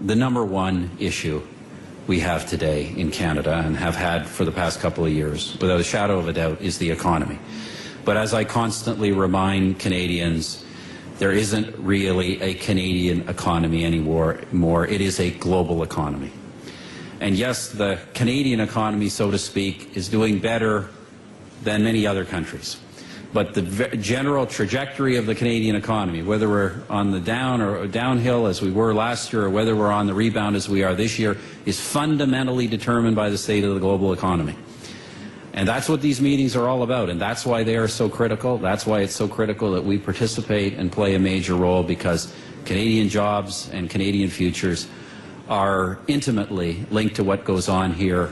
the number one issue we have today in Canada and have had for the past couple of years, without a shadow of a doubt, is the economy. But as I constantly remind Canadians, there isn't really a Canadian economy anymore. It is a global economy. And yes, the Canadian economy, so to speak, is doing better than many other countries. But the general trajectory of the Canadian economy, whether we're on the down or downhill as we were last year, or whether we're on the rebound as we are this year, is fundamentally determined by the state of the global economy. And that's what these meetings are all about, and that's why they are so critical. That's why it's so critical that we participate and play a major role, because Canadian jobs and Canadian futures are intimately linked to what goes on here.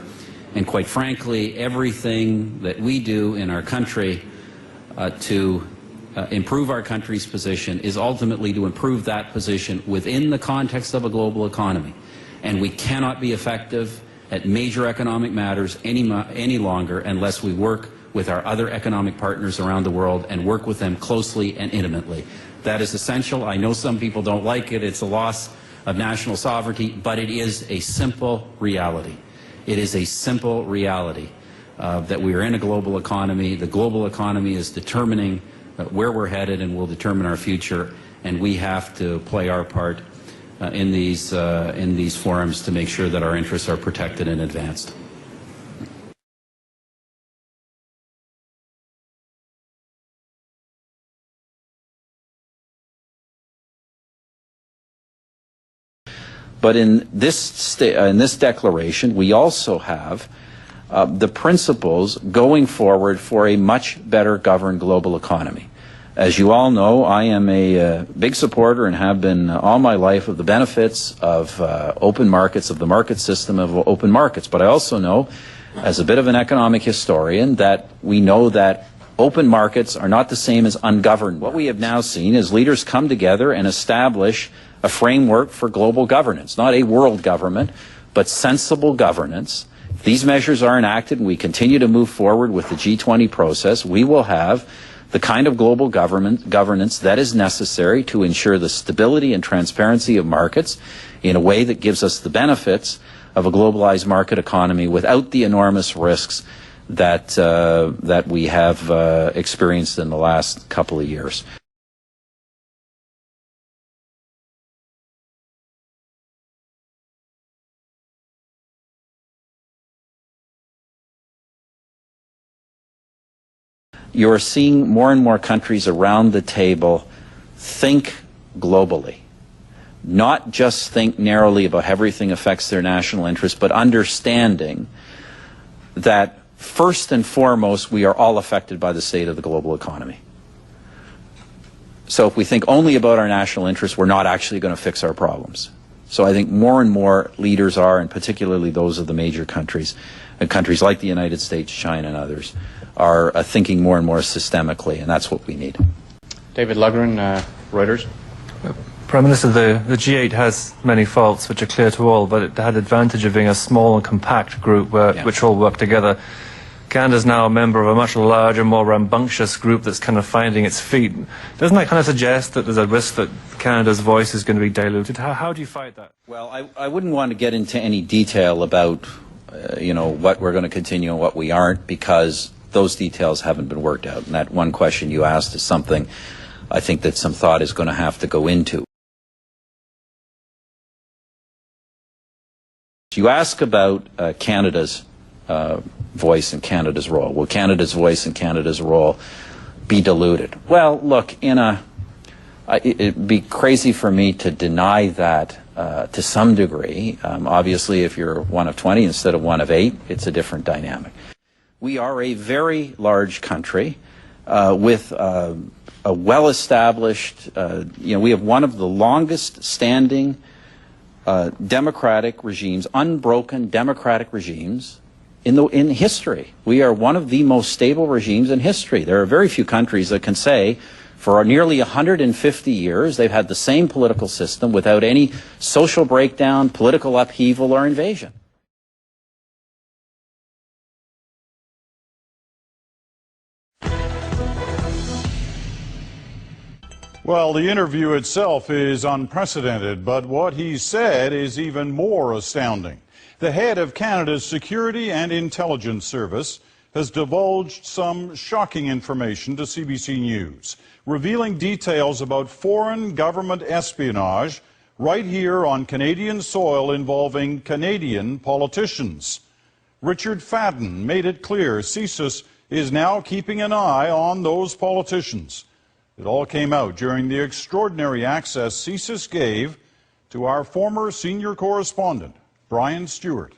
And quite frankly, everything that we do in our country to improve our country's position is ultimately to improve that position within the context of a global economy. And we cannot be effective at major economic matters any longer unless we work with our other economic partners around the world and work with them closely and intimately. That is essential. I know some people don't like it. It's a loss of national sovereignty, but it is a simple reality. It is a simple reality that we are in a global economy. The global economy is determining where we're headed and will determine our future, and we have to play our part in these forums to make sure that our interests are protected and advanced. But in this declaration, we also have the principles going forward for a much better governed global economy. As you all know, I am a big supporter and have been all my life of the benefits of open markets, of the market system of open markets. But I also know, as a bit of an economic historian, that we know that open markets are not the same as ungoverned. What we have now seen is leaders come together and establish a framework for global governance, not a world government, but sensible governance. If these measures are enacted and we continue to move forward with the G20 process, we will have the kind of global governance that is necessary to ensure the stability and transparency of markets in a way that gives us the benefits of a globalized market economy without the enormous risks that we have experienced in the last couple of years. You're seeing more and more countries around the table think globally. Not just think narrowly about how everything affects their national interests, but understanding that first and foremost, we are all affected by the state of the global economy. So if we think only about our national interests, we're not actually going to fix our problems. So I think more and more leaders are, and particularly those of the major countries, and countries like the United States, China, and others, are thinking more and more systemically, and that's what we need. David Lugren, Reuters. Prime Minister, the G8 has many faults which are clear to all, but it had the advantage of being a small and compact group which all work together. Canada's now a member of a much larger, more rambunctious group that's kind of finding its feet. Doesn't that kind of suggest that there's a risk that Canada's voice is going to be diluted? How do you fight that? Well, I wouldn't want to get into any detail about what we're going to continue and what we aren't, because those details haven't been worked out. And that one question you asked is something I think that some thought is going to have to go into. You ask about Canada's voice and Canada's role. Will Canada's voice and Canada's role be diluted? Well, look, it'd be crazy for me to deny that to some degree. Obviously, if you're one of 20 instead of one of 8, it's a different dynamic. We are a very large country with a well-established, we have one of the longest standing democratic regimes, unbroken democratic regimes in history. We are one of the most stable regimes in history. There are very few countries that can say for nearly 150 years they've had the same political system without any social breakdown, political upheaval, or invasion. Well, the interview itself is unprecedented, but what he said is even more astounding. The head of Canada's Security and Intelligence Service has divulged some shocking information to CBC News, revealing details about foreign government espionage right here on Canadian soil involving Canadian politicians. Richard Fadden made it clear CSIS is now keeping an eye on those politicians. It all came out during the extraordinary access CSIS gave to our former senior correspondent, Brian Stewart.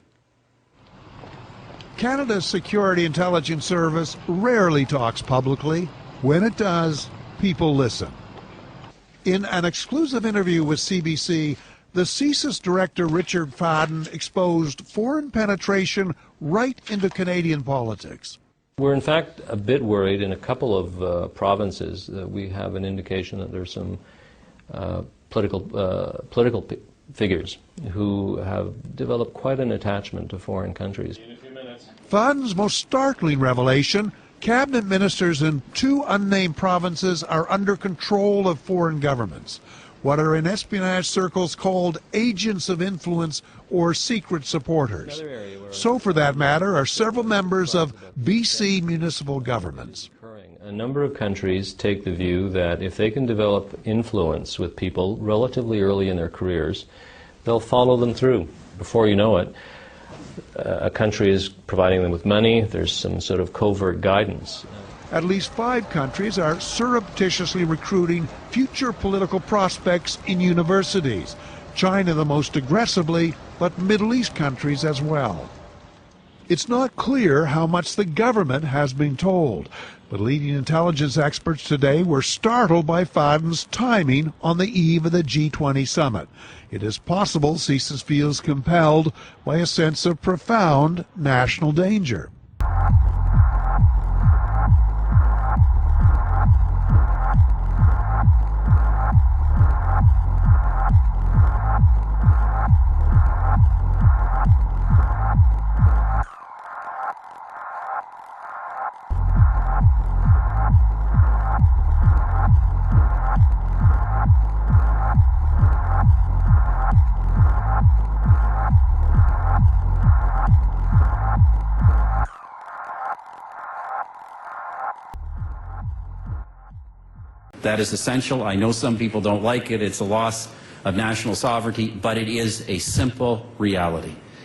Canada's Security Intelligence Service rarely talks publicly. When it does, people listen. In an exclusive interview with CBC, the CSIS director Richard Fadden exposed foreign penetration right into Canadian politics. We're in fact a bit worried in a couple of provinces that we have an indication that there's some political figures who have developed quite an attachment to foreign countries. Fadden's most startling revelation: cabinet ministers in 2 unnamed provinces are under control of foreign governments, what are in espionage circles called agents of influence or secret supporters. So, for that matter, are several members of BC municipal governments. A number of countries take the view that if they can develop influence with people relatively early in their careers, they'll follow them through. Before you know it, a country is providing them with money, there's some sort of covert guidance. At least 5 countries are surreptitiously recruiting future political prospects in universities. China the most aggressively, but Middle East countries as well. It's not clear how much the government has been told, but leading intelligence experts today were startled by Fadden's timing on the eve of the G20 summit. It is possible CSIS feels compelled by a sense of profound national danger. That is essential. I know some people don't like it. It's a loss of national sovereignty, but it is a simple reality.